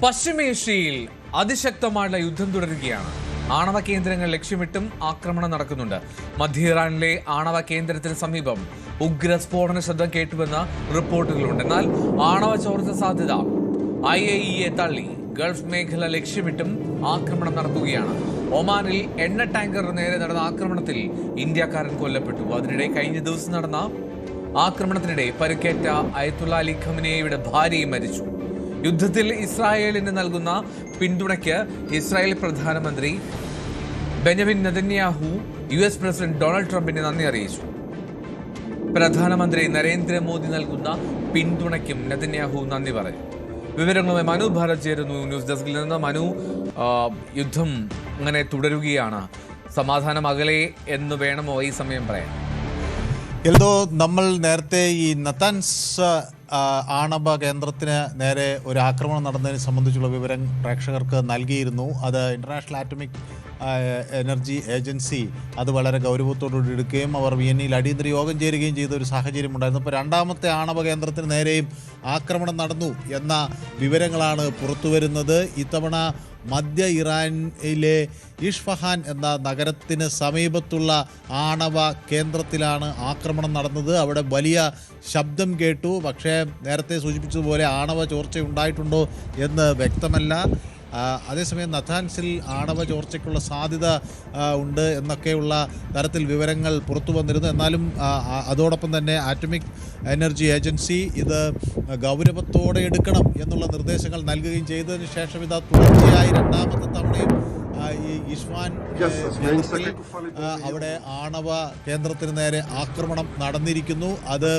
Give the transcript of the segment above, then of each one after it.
പശ്ചിമേഷ്യയിൽ അതിശക്തമായുള്ള യുദ്ധം തുടരുകയാണ്. ആണവ കേന്ദ്രങ്ങൾ ലക്ഷ്യമിട്ടും ആക്രമണം നടക്കുന്നുണ്ട്. മധ്യ ഇറാനിലെ ആണവ കേന്ദ്രത്തിന് സമീപം ഉഗ്രസ്ഫോടന ശബ്ദം കേട്ടുവെന്ന റിപ്പോർട്ടുകളുണ്ട്. എന്നാൽ ആണവ ചോർച്ച സാധ്യത IAEA തള്ളി. ഗൾഫ് മേഖല ലക്ഷ്യമിട്ടും ആക്രമണം നടത്തുകയാണ്. ഒമാനിൽ എണ്ണ ടാങ്കറിന് നേരെ നടന്ന ആക്രമണത്തിൽ ഇന്ത്യക്കാരൻ കൊല്ലപ്പെട്ടു. അതിനിടെ കഴിഞ്ഞ ദിവസം നടന്ന ആക്രമണത്തിനിടെ പരിക്കേറ്റ അയത്തുള്ള അലി ഖമനേയുടെ ഭാര്യയും മരിച്ചു. യുദ്ധത്തിൽ ഇസ്രായേലിന് നൽകുന്ന പിന്തുണയ്ക്ക് ഇസ്രായേൽ പ്രധാനമന്ത്രി Benjamin Netanyahu US president Donald ട്രംപിന് നന്ദി അറിയിച്ചു. പ്രധാനമന്ത്രി നരേന്ദ്രമോദി നൽകുന്ന പിന്തുണയ്ക്കും നെതന്യാഹു നന്ദി പറഞ്ഞു. വിവരങ്ങളുമായി മനു ഭാരത് ചേരുന്നു ന്യൂസ് ഡെസ്കിൽ നിന്ന്. മനു, യുദ്ധം അങ്ങനെ തുടരുകയാണ്. സമാധാനം അകലെ എന്ന് വേണമോ ഈ സമയം പറയാൻ? എൽദോ, നമ്മൾ നേരത്തെ ഈ നതാൻസ് ആണവ കേന്ദ്രത്തിന് നേരെ ഒരു ആക്രമണം നടന്നതിനെ സംബന്ധിച്ചുള്ള വിവരം പ്രേക്ഷകർക്ക് നൽകിയിരുന്നു. അത് ഇൻ്റർനാഷണൽ ആറ്റമിക് എനർജി ഏജൻസി അത് വളരെ ഗൗരവത്തോടുകൂടി എടുക്കുകയും അവർ വിയന്നയിൽ അടിയന്തര യോഗം ചേരുകയും ചെയ്ത ഒരു സാഹചര്യം ഉണ്ടായിരുന്നു. ഇപ്പോൾ രണ്ടാമത്തെ ആണവ കേന്ദ്രത്തിന് നേരെയും ആക്രമണം നടന്നു എന്ന വിവരങ്ങളാണ് പുറത്തുവരുന്നത്. ഇത്തവണ മധ്യ ഇറാനിലെ ഇഷ്ഫഹാൻ എന്ന നഗരത്തിന് സമീപത്തുള്ള ആണവ കേന്ദ്രത്തിലാണ് ആക്രമണം നടന്നത്. അവിടെ വലിയ ശബ്ദം കേട്ടു. പക്ഷേ നേരത്തെ സൂചിപ്പിച്ചതുപോലെ ആണവ ചോർച്ച ഉണ്ടായിട്ടുണ്ടോ എന്ന് വ്യക്തമല്ല. അതേസമയം നഥാൻസിൽ ആണവ ചോർച്ചയ്ക്കുള്ള സാധ്യത ഉണ്ട് എന്നൊക്കെയുള്ള തരത്തിൽ വിവരങ്ങൾ പുറത്തു വന്നിരുന്നു. എന്നാലും അതോടൊപ്പം തന്നെ ആറ്റമിക് എനർജി ഏജൻസി ഇത് ഗൗരവത്തോടെ എടുക്കണം എന്നുള്ള നിർദ്ദേശങ്ങൾ നൽകുകയും ചെയ്തതിന് ശേഷം ഇതാ തുടർച്ചയായി രണ്ടാമത്തെ തവണയും ഈ ഇഷ്ഫാൻ അവിടെ ആണവ കേന്ദ്രത്തിന് നേരെ ആക്രമണം നടന്നിരിക്കുന്നു. അത്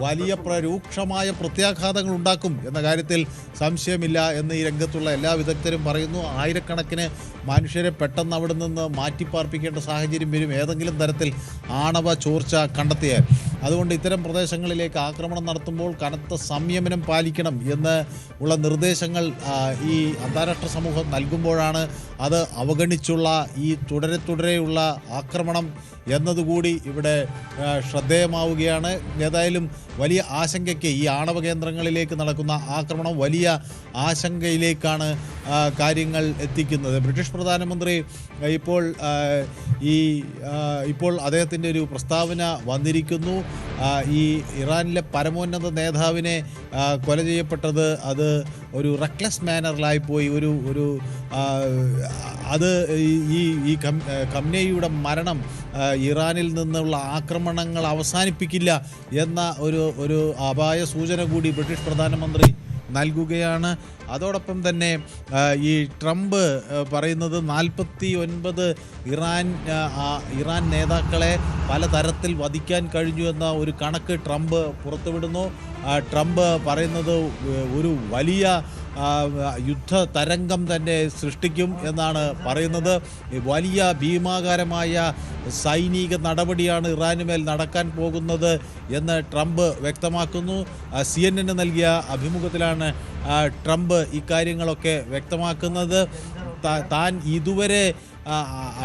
വലിയ രൂക്ഷമായ പ്രത്യാഘാതങ്ങൾ ഉണ്ടാക്കും എന്ന കാര്യത്തിൽ സംശയമില്ല എന്ന് ഈ രംഗത്തുള്ള എല്ലാ വിദഗ്ധരും പറയുന്നു. ആയിരക്കണക്കിന് മനുഷ്യരെ പെട്ടെന്ന് അവിടെ നിന്ന് മാറ്റിപ്പാർപ്പിക്കേണ്ട സാഹചര്യം വരും ഏതെങ്കിലും തരത്തിൽ ആണവ ചോർച്ച കണ്ടെത്തിയാൽ. അതുകൊണ്ട് ഇത്തരം പ്രദേശങ്ങളിലേക്ക് ആക്രമണം നടത്തുമ്പോൾ കനത്ത സംയമനം പാലിക്കണം എന്ന് ഉള്ള നിർദ്ദേശങ്ങൾ ഈ അന്താരാഷ്ട്ര സമൂഹം നൽകുമ്പോഴാണ് അത് അവഗണിച്ചുള്ള ഈ തുടരെയുള്ള ആക്രമണം എന്നതുകൂടി ഇവിടെ ശ്രദ്ധേയമാവുകയാണ്. ഏതായാലും വലിയ ആശങ്കയ്ക്ക് ഈ ആണവ കേന്ദ്രങ്ങളിലേക്ക് നടക്കുന്ന ആക്രമണം വലിയ ആശങ്കയിലേക്കാണ് കാര്യങ്ങൾ എത്തിക്കുന്നത്. ബ്രിട്ടീഷ് പ്രധാനമന്ത്രി ഇപ്പോൾ അദ്ദേഹത്തിൻ്റെ ഒരു പ്രസ്താവന വന്നിരിക്കുന്നു. ഈ ഇറാനിലെ പരമോന്നത നേതാവിനെ കൊല ചെയ്യപ്പെട്ടത് അത് ഒരു റെക്ലെസ് മാനറിലായിപ്പോയി. അത് ഈ ഖമനേയിയുടെ മരണം ഇറാനിൽ നിന്നുള്ള ആക്രമണങ്ങൾ അവസാനിപ്പിക്കില്ല എന്ന ഒരു അപായ സൂചന കൂടി ബ്രിട്ടീഷ് പ്രധാനമന്ത്രി നൽകുകയാണ്. അതോടൊപ്പം തന്നെ ഈ ട്രംപ് പറയുന്നത് 49 ഇറാൻ നേതാക്കളെ പലതരത്തിൽ വധിക്കാൻ കഴിഞ്ഞു എന്ന ഒരു കണക്ക് ട്രംപ് പുറത്തുവിടുന്നു. ട്രംപ് പറയുന്നത് ഒരു വലിയ യുദ്ധ തരംഗം തന്നെ സൃഷ്ടിക്കും എന്നാണ് പറയുന്നത്. വലിയ ഭീമാകാരമായ സൈനിക നടപടിയാണ് ഇറാനുമേൽ നടക്കാൻ പോകുന്നത് എന്ന് ട്രംപ് വ്യക്തമാക്കുന്നു. CNN നൽകിയ അഭിമുഖത്തിലാണ് ട്രംപ് ഇക്കാര്യങ്ങളൊക്കെ വ്യക്തമാക്കുന്നത്. താൻ ഇതുവരെ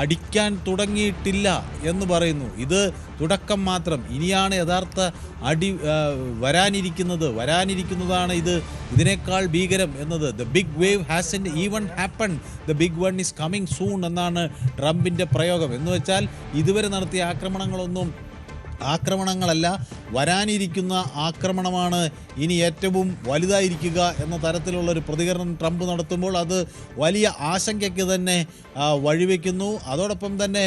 അടിക്കാൻ തുടങ്ങിയിട്ടില്ല എന്ന് പറയുന്നു. ഇത് തുടക്കം മാത്രം. ഇനിയാണ് യഥാർത്ഥ അടി വരാനിരിക്കുന്നതാണ് ഇതിനേക്കാൾ ഭീകരം എന്നത്. The big wave hasn't even happen, the big one is coming soon എന്നാണ് ട്രംപിൻ്റെ പ്രയോഗം. എന്ന് വെച്ചാൽ ഇതുവരെ നടത്തിയ ആക്രമണങ്ങളല്ല, വരാനിരിക്കുന്ന ആക്രമണമാണ് ഇനി ഏറ്റവും വലുതായിരിക്കുക എന്ന തരത്തിലുള്ളൊരു പ്രതികരണം ട്രംപ് നടത്തുമ്പോൾ അത് വലിയ ആശങ്കയ്ക്ക് തന്നെ വഴിവെക്കുന്നു. അതോടൊപ്പം തന്നെ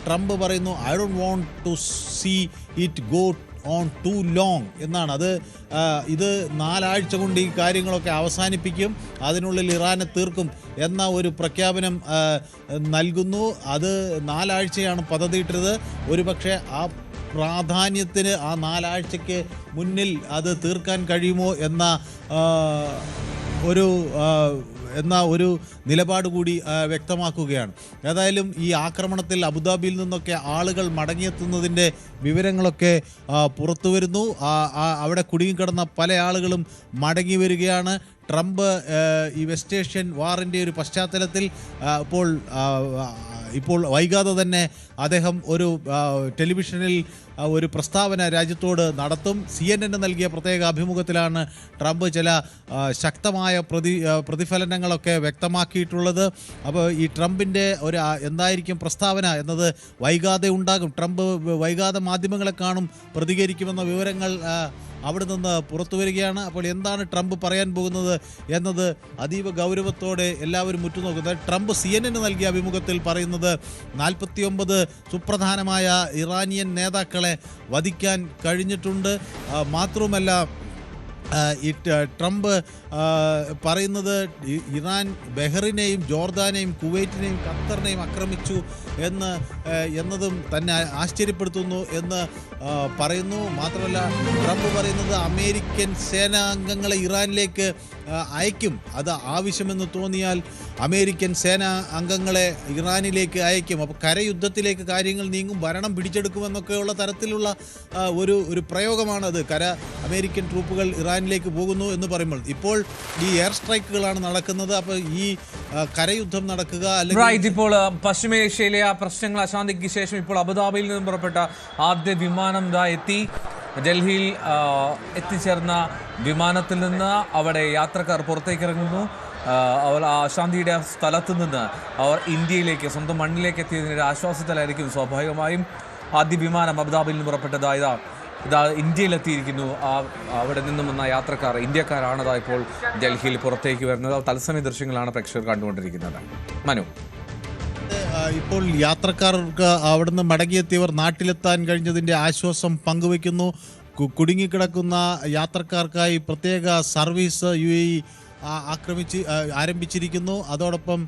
ട്രംപ് പറയുന്നു, I don't want to see it go on too long എന്നാണ്. ഇത് 4 ആഴ്ച കൊണ്ട് ഈ കാര്യങ്ങളൊക്കെ അവസാനിപ്പിക്കും, അതിനുള്ളിൽ ഇറാനെ തീർക്കും എന്ന ഒരു പ്രഖ്യാപനം നൽകുന്നു. അത് 4 ആഴ്ചയാണ് പദ്ധതിയിട്ടത്. ഒരുപക്ഷെ ആ പ്രാധാന്യത്തിന് ആ 4 ആഴ്ചയ്ക്ക് മുന്നിൽ അത് തീർക്കാൻ കഴിയുമോ എന്ന ഒരു നിലപാട് കൂടി വ്യക്തമാക്കുകയാണ്. ഏതായാലും ഈ ആക്രമണത്തിൽ അബുദാബിയിൽ നിന്നൊക്കെ ആളുകൾ മടങ്ങിയെത്തുന്നതിൻ്റെ വിവരങ്ങളൊക്കെ പുറത്തു വരുന്നു. അവിടെ കുടുങ്ങിക്കിടന്ന പല ആളുകളും മടങ്ങി വരികയാണ്. ട്രംപ് ഈ വെസ്റ്റ് ഏഷ്യൻ വാറിൻ്റെ ഒരു പശ്ചാത്തലത്തിൽ ഇപ്പോൾ ഇപ്പോൾ വൈകാതെ തന്നെ അദ്ദേഹം ഒരു ടെലിവിഷനിൽ ഒരു പ്രസ്താവന രാജ്യത്തോട് നടത്തും. CNN നൽകിയ പ്രത്യേക അഭിമുഖത്തിലാണ് ട്രംപ് ചില ശക്തമായ പ്രതിഫലനങ്ങളൊക്കെ വ്യക്തമാക്കിയിട്ടുള്ളത്. അപ്പോൾ ഈ ട്രംപിൻ്റെ ഒരു എന്തായിരിക്കും പ്രസ്താവന എന്നത് വൈകാതെ ഉണ്ടാകും. ട്രംപ് വൈകാതെ മാധ്യമങ്ങളെ കാണും, പ്രതികരിക്കുമെന്ന വിവരങ്ങൾ അവിടെ നിന്ന് പുറത്തു വരികയാണ്. അപ്പോൾ എന്താണ് ട്രംപ് പറയാൻ പോകുന്നത് എന്നത് അതീവ ഗൗരവത്തോടെ എല്ലാവരും ഉറ്റുനോക്കുന്നത്. ട്രംപ് CNN നൽകിയ അഭിമുഖത്തിൽ പറയുന്നത് 49 സുപ്രധാനമായ ഇറാനിയൻ നേതാക്കളെ വധിക്കാൻ കഴിഞ്ഞിട്ടുണ്ട്. മാത്രവുമല്ല ഈ ട്രംപ് പറയുന്നത് ഇറാൻ ബഹ്റിനെയും ജോർദാനെയും കുവൈറ്റിനെയും ഖത്തറിനെയും ആക്രമിച്ചു എന്നതും തന്നെ ആശ്ചര്യപ്പെടുത്തുന്നു എന്ന് പറയുന്നു. മാത്രമല്ല ട്രംപ് പറയുന്നത് അമേരിക്കൻ സേനാംഗങ്ങളെ ഇറാനിലേക്ക് അയക്കും. അത് ആവശ്യമെന്ന് തോന്നിയാൽ അമേരിക്കൻ സേനാ അംഗങ്ങളെ ഇറാനിലേക്ക് അയക്കും. അപ്പോൾ കരയുദ്ധത്തിലേക്ക് കാര്യങ്ങൾ നീങ്ങും, ഭരണം പിടിച്ചെടുക്കുമെന്നൊക്കെയുള്ള തരത്തിലുള്ള ഒരു പ്രയോഗമാണത്. അമേരിക്കൻ ട്രൂപ്പുകൾ ഇറാനിലേക്ക് പോകുന്നു എന്ന് പറയുമ്പോൾ ഇപ്പോൾ ഈ എയർ സ്ട്രൈക്കുകളാണ് നടക്കുന്നത്. അപ്പോൾ ഈ കരയുദ്ധം നടക്കുക അല്ലെങ്കിൽ ഇപ്പോൾ പശ്ചിമേഷ്യയിലെ ആ പ്രശ്നങ്ങൾ അശാന്തിക്ക് ശേഷം ഇപ്പോൾ അബുദാബിയിൽ നിന്നും പുറപ്പെട്ട ആദ്യ വിമാനം എത്തി. ഡൽഹിയിൽ എത്തിച്ചേർന്ന വിമാനത്തിൽ നിന്ന് അവിടെ യാത്രക്കാർ പുറത്തേക്ക് ഇറങ്ങുന്നു. അവർ അശാന്തിയുടെ സ്ഥലത്ത് നിന്ന് അവർ ഇന്ത്യയിലേക്ക്, സ്വന്തം മണ്ണിലേക്ക് എത്തിയതിൻ്റെ ആശ്വാസത്തിലായിരിക്കും സ്വാഭാവികമായും. ആദ്യ വിമാനം അബുദാബിയിൽ നിന്ന് പുറപ്പെട്ടതായതാ ഇതാ ഇന്ത്യയിലെത്തിയിരിക്കുന്നു. അവിടെ നിന്നും വന്ന യാത്രക്കാർ ഇന്ത്യക്കാരാണതാ ഇപ്പോൾ ഡൽഹിയിൽ പുറത്തേക്ക് വരുന്നത്. തത്സമയ ദൃശ്യങ്ങളാണ് പ്രേക്ഷകർ കണ്ടുകൊണ്ടിരിക്കുന്നത്. മനു, ഇപ്പോൾ യാത്രക്കാർക്ക് അവിടുന്ന് മടങ്ങിയെത്തിയവർ നാട്ടിലെത്താൻ കഴിഞ്ഞതിൻ്റെ ആശ്വാസം പങ്കുവയ്ക്കുന്നു. കുടുങ്ങിക്കിടക്കുന്ന യാത്രക്കാർക്കായി പ്രത്യേക സർവീസ് UAE ആരംഭിച്ചിരിക്കുന്നു. അതോടൊപ്പം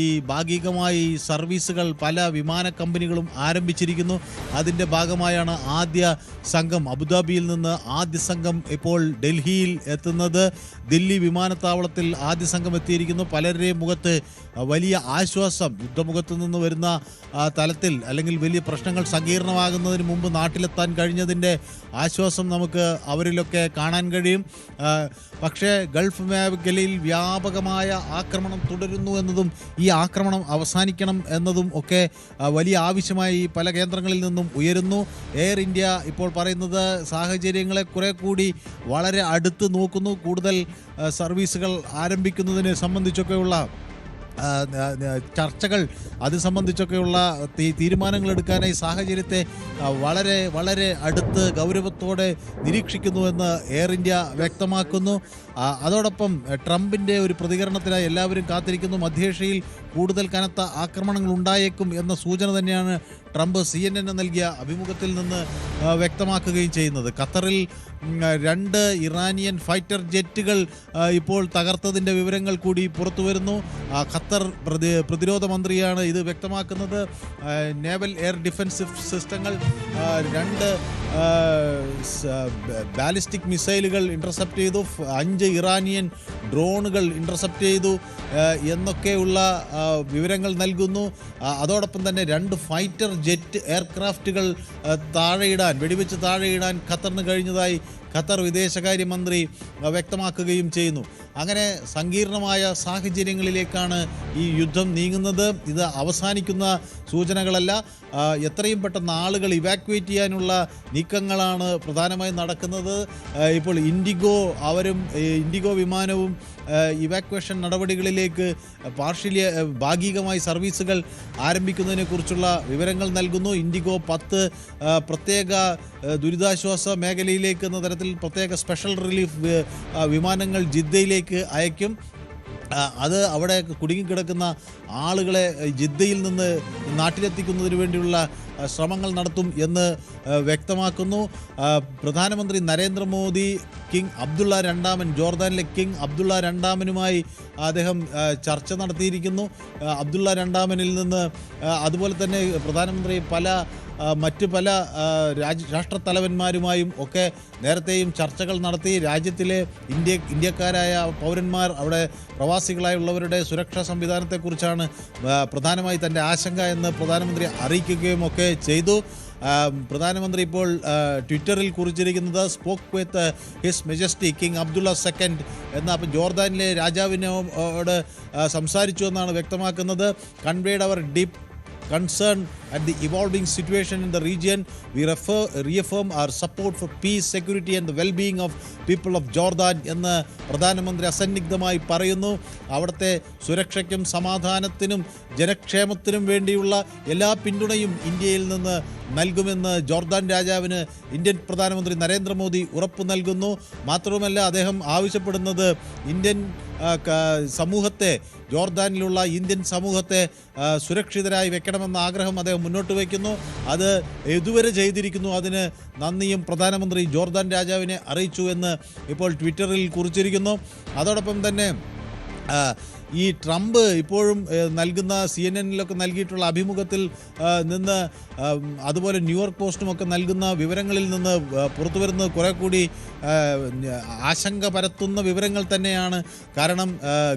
ഈ ഭാഗികമായി സർവീസുകൾ പല വിമാന കമ്പനികളും ആരംഭിച്ചിരിക്കുന്നു. അതിൻ്റെ ഭാഗമായാണ് ആദ്യ സംഘം അബുദാബിയിൽ നിന്ന് ആദ്യ സംഘം ഇപ്പോൾ ഡൽഹിയിൽ എത്തുന്നത്. ദില്ലി വിമാനത്താവളത്തിൽ ആദ്യ സംഘം എത്തിയിരിക്കുന്നു. പലരുടെയും മുഖത്ത് വലിയ ആശ്വാസം, യുദ്ധമുഖത്ത് നിന്ന് വരുന്ന തലത്തിൽ അല്ലെങ്കിൽ വലിയ പ്രശ്നങ്ങൾ സങ്കീർണമാകുന്നതിന് മുമ്പ് നാട്ടിലെത്താൻ കഴിഞ്ഞതിൻ്റെ ആശ്വാസം നമുക്ക് അവരിലൊക്കെ കാണാൻ കഴിയും. പക്ഷേ ഗൾഫ് മേഖലയിൽ വ്യാപകമായ ആക്രമണം തുടരുന്നു എന്നതും ഈ ആക്രമണം അവസാനിക്കണം എന്നതും ഒക്കെ വലിയ ആവശ്യമായി പല കേന്ദ്രങ്ങളിൽ നിന്നും ഉയരുന്നു. എയർ ഇന്ത്യ ഇപ്പോൾ പറയുന്നത് സാഹചര്യങ്ങളെ കുറെ കൂടി വളരെ അടുത്ത് നോക്കുന്നു. കൂടുതൽ സർവീസുകൾ ആരംഭിക്കുന്നതിനെ സംബന്ധിച്ചൊക്കെയുള്ള ചർച്ചകൾ, അത് സംബന്ധിച്ചൊക്കെയുള്ള തീരുമാനങ്ങൾ എടുക്കാനായി സാഹചര്യത്തെ വളരെ വളരെ അടുത്ത് ഗൗരവത്തോടെ നിരീക്ഷിക്കുന്നുവെന്ന് എയർ ഇന്ത്യ വ്യക്തമാക്കുന്നു. അതോടൊപ്പം ട്രംപിൻ്റെ ഒരു പ്രതികരണത്തിനായി എല്ലാവരും കാത്തിരിക്കുന്നു. മധ്യേഷ്യയിൽ കൂടുതൽ കനത്ത ആക്രമണങ്ങൾ ഉണ്ടായേക്കും എന്ന സൂചന തന്നെയാണ് ട്രംപ് CNN നൽകിയ അഭിമുഖത്തിൽ നിന്ന് വ്യക്തമാക്കുകയും ചെയ്യുന്നത്. ഖത്തറിൽ 2 ഇറാനിയൻ ഫൈറ്റർ ജെറ്റുകൾ ഇപ്പോൾ തകർത്തതിൻ്റെ വിവരങ്ങൾ കൂടി പുറത്തു വരുന്നു. ഖത്തർ പ്രതിരോധ മന്ത്രിയാണ് ഇത് വ്യക്തമാക്കുന്നത്. നേവൽ എയർ ഡിഫൻസ് സിസ്റ്റങ്ങൾ 2 ബാലിസ്റ്റിക് മിസൈലുകൾ ഇൻ്റർസെപ്റ്റ് ചെയ്തു, 5 ഇറാനിയൻ ഡ്രോണുകൾ ഇൻ്റർസെപ്റ്റ് ചെയ്തു എന്നൊക്കെയുള്ള വിവരങ്ങൾ നൽകുന്നു. അതോടൊപ്പം തന്നെ 2 ഫൈറ്റർ ജെറ്റ് എയർക്രാഫ്റ്റുകൾ വെടിവെച്ച് താഴെയിടാൻ ഖത്തറിന് കഴിഞ്ഞതായി ഖത്തർ വിദേശകാര്യമന്ത്രി വ്യക്തമാക്കുകയും ചെയ്യുന്നു. അങ്ങനെ സങ്കീർണമായ സാഹചര്യങ്ങളിലേക്കാണ് ഈ യുദ്ധം നീങ്ങുന്നത്. ഇത് അവസാനിക്കുന്ന സൂചനകളല്ല. എത്രയും പെട്ടെന്ന് ആളുകൾ ഇവാക്യുവേറ്റ് ചെയ്യാനുള്ള നീക്കങ്ങളാണ് പ്രധാനമായും നടക്കുന്നത്. ഇപ്പോൾ ഇൻഡിഗോ വിമാനവും ഇവാക്വേഷൻ നടപടികളിലേക്ക് ഭാഗികമായി സർവീസുകൾ ആരംഭിക്കുന്നതിനെക്കുറിച്ചുള്ള വിവരങ്ങൾ നൽകുന്നു. ഇൻഡിഗോ 10 പ്രത്യേക ദുരിതാശ്വാസ മേഖലയിലേക്ക് എന്ന തരത്തിൽ പ്രത്യേക സ്പെഷ്യൽ റിലീഫ് വിമാനങ്ങൾ ജിദ്ദയിലേക്ക് അയക്കും. അത് അവിടെ കുടുങ്ങിക്കിടക്കുന്ന ആളുകളെ ജിദ്ദയിൽ നിന്ന് നാട്ടിലെത്തിക്കുന്നതിന് വേണ്ടിയുള്ള ശ്രമങ്ങൾ നടത്തും എന്ന് വ്യക്തമാക്കുന്നു. പ്രധാനമന്ത്രി നരേന്ദ്രമോദി കിങ് അബ്ദുള്ള രണ്ടാമൻ, ജോർദാനിലെ കിങ് അബ്ദുള്ള രണ്ടാമനുമായി അദ്ദേഹം ചർച്ച നടത്തിയിരിക്കുന്നു. അബ്ദുള്ള രണ്ടാമനിൽ നിന്ന് അതുപോലെ തന്നെ പ്രധാനമന്ത്രി മറ്റ് പല രാഷ്ട്രത്തലവന്മാരുമായും ഒക്കെ നേരത്തെയും ചർച്ചകൾ നടത്തി. രാജ്യത്തിലെ ഇന്ത്യക്കാരായ പൗരന്മാർ, അവിടെ പ്രവാസികളായുള്ളവരുടെ സുരക്ഷാ സംവിധാനത്തെക്കുറിച്ചാണ് പ്രധാനമായി തൻ്റെ ആശങ്ക എന്ന് പ്രധാനമന്ത്രി അറിയിക്കുകയും ഒക്കെ ചെയ്തു. പ്രധാനമന്ത്രി ഇപ്പോൾ ട്വിറ്ററിൽ കുറിച്ചിരിക്കുന്നത് spoke with his majesty king Abdullah second എന്ന ജോർദാനിലെ രാജാവിനോട് സംസാരിച്ചു എന്നാണ് വ്യക്തമാക്കുന്നത്. Conveyed our deep concerned at the evolving situation in the region. We reaffirm our support for peace, security and the well-being of people of Jordan എന്ന് പ്രധാനമന്ത്രി അസന്നിഗ്ധമായി പറയുന്നു. അവിടുത്തെ സുരക്ഷയ്ക്കും സമാധാനത്തിനും ജനക്ഷേമത്തിനും വേണ്ടിയുള്ള എല്ലാ പിന്തുണയും ഇന്ത്യയിൽ നിന്ന് നൽകുമെന്ന് ജോർദാൻ രാജാവിന് ഇന്ത്യൻ പ്രധാനമന്ത്രി നരേന്ദ്രമോദി ഉറപ്പു നൽകുന്നു. മാത്രവുമല്ല, അദ്ദേഹം ആവശ്യപ്പെടുന്നത് ഇന്ത്യൻ സമൂഹത്തെ, ജോർദാനിലുള്ള ഇന്ത്യൻ സമൂഹത്തെ സുരക്ഷിതരായി വെക്കണമെന്ന ആഗ്രഹം അദ്ദേഹം മുന്നോട്ട് വയ്ക്കുന്നു. അത് ഇതുവരെ ചെയ്തിരിക്കുന്നു. അതിന് നന്ദിയും പ്രധാനമന്ത്രി ജോർദാൻ രാജാവിനെ അറിയിച്ചു എന്ന് ഇപ്പോൾ ട്വിറ്ററിൽ കുറിച്ചിരിക്കുന്നു. അതോടൊപ്പം തന്നെ ഈ ട്രംപ് ഇപ്പോഴും നൽകുന്ന CNN-ലൊക്കെ നൽകിയിട്ടുള്ള അഭിമുഖത്തിൽ നിന്ന്, അതുപോലെ ന്യൂയോർക്ക് പോസ്റ്റുമൊക്കെ നൽകുന്ന വിവരങ്ങളിൽ നിന്ന് പുറത്തു വരുന്നത് കുറെ കൂടി ആശങ്ക പരത്തുന്ന വിവരങ്ങൾ തന്നെയാണ്. കാരണം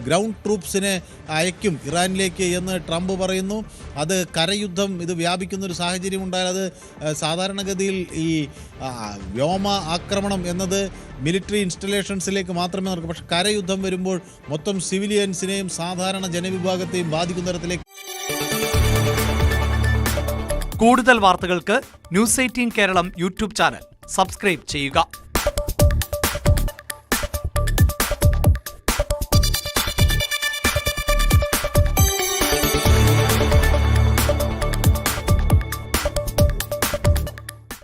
ഗ്രൗണ്ട് ട്രൂപ്സിനെ അയക്കും ഇറാനിലേക്ക് എന്ന് ട്രംപ് പറയുന്നു. അത് കരയുദ്ധം ഇത് വ്യാപിക്കുന്നൊരു സാഹചര്യം ഉണ്ടായാൽ അത് സാധാരണഗതിയിൽ ഈ വ്യോമ ആക്രമണം എന്നത് മിലിറ്ററി ഇൻസ്റ്റലേഷൻസിലേക്ക് മാത്രമേ നടക്കൂ. പക്ഷെ കരയുദ്ധം വരുമ്പോൾ മൊത്തം സിവിലിയൻസിനെയും സാധാരണ ജനവിഭാഗത്തെയും ബാധിക്കുന്ന തരത്തിലേക്ക്. കൂടുതൽ വാർത്തകൾക്ക് News 18 Keralam YouTube channel subscribe ചെയ്യുക.